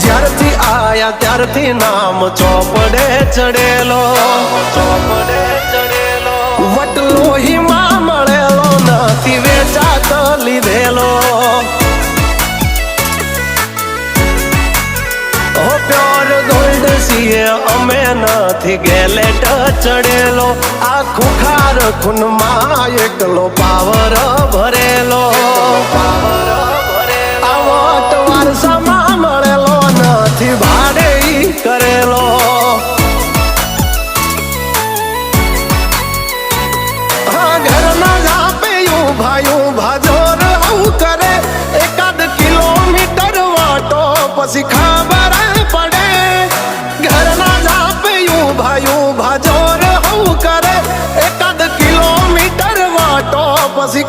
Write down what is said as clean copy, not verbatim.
જ્યારથી આયા ત્યારથી નામ ચોપડે ચડેલો, વટલો હિમા મળેલો નથી વેચાત લીધેલો. ઓ પ્યોર ગોલ્ડ છીએ અમે નથી ગેલેટ ચડેલો. આખું ખાર ખૂનમાં એકલો પાવર ભરેલો. આ વટ વારસામાં મળેલો નથી ભાડે ઈ કરેલો. હા ઘરના જાપે ઊભા જોર આવું કરે. એકાદ કિલોમીટર વાટો પછી ખબર પડે. ઘરના જાપે ઊભા જોર આવું કરે. એકાદ કિલોમીટર વાટો પછી